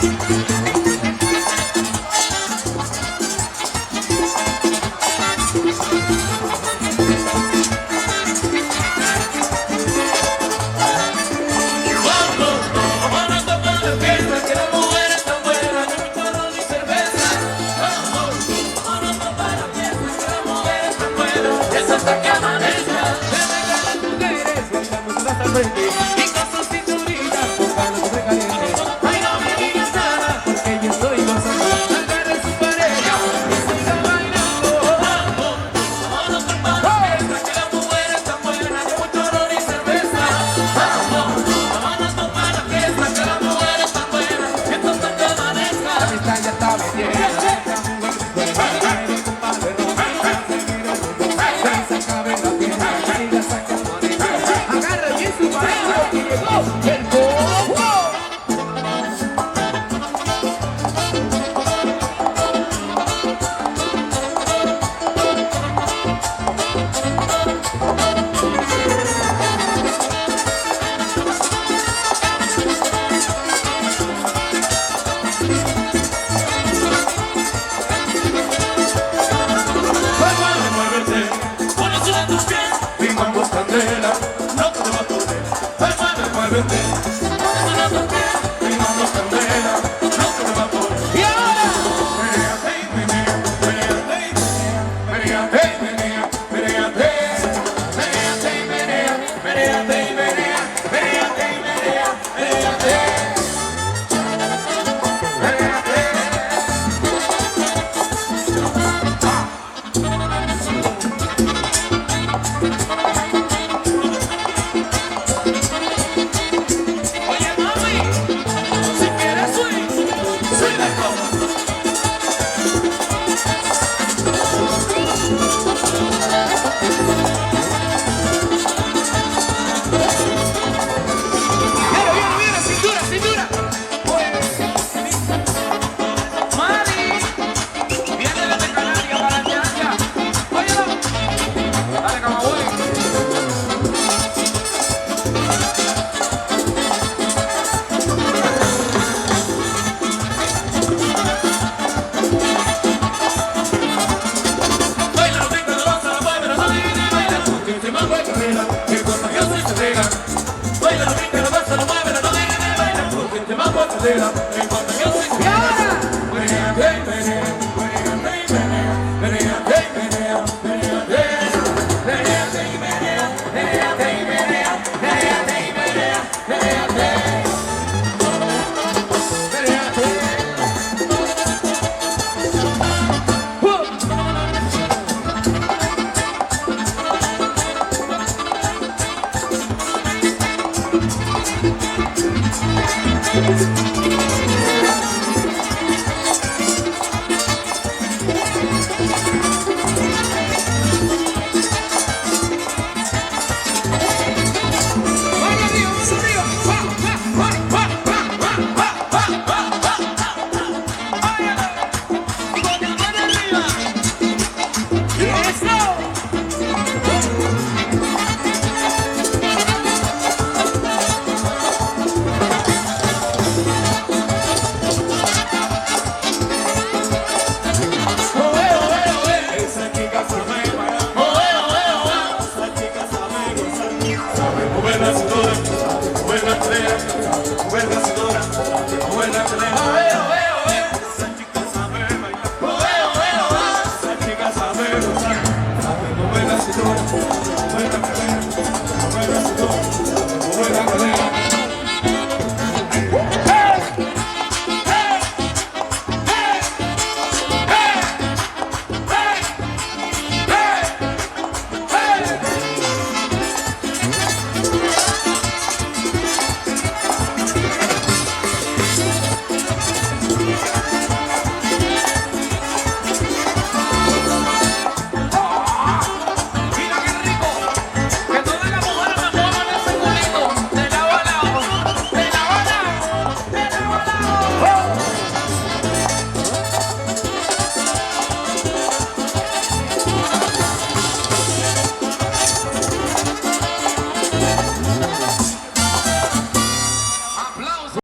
Y con su cinturita tocando sobre caliente. Ay, no me digas nada, porque yo estoy gozando. Agarre su pareja y siga bailando. Vamos, vámonos para la fiesta, que la mujer está buena, de mucho ron y cerveza. Vamos, vámonos para la fiesta, que la mujer está buena, que esto hasta que amanezca. La fiesta ya está bien. No te va a poder, hermano, muévete. Mi mano candela, no te va a poder. Y ahora, Menéate y menea, menéate y menea, menéate y menea, menéate. Menéate y menea, menéate y menea, menéate y menea, menéate. Menéate. Baila la rica, la balsa, la mueve, no deje de bailar, porque te va a guardar, en cuanto yo soy su cara. Menéate y menea, menéate y menea, menéate y menea, menéate. Menéate y menea, menéate y menea, menéate y menea, menéate. Buena cintura, buena cintura, buena cintura.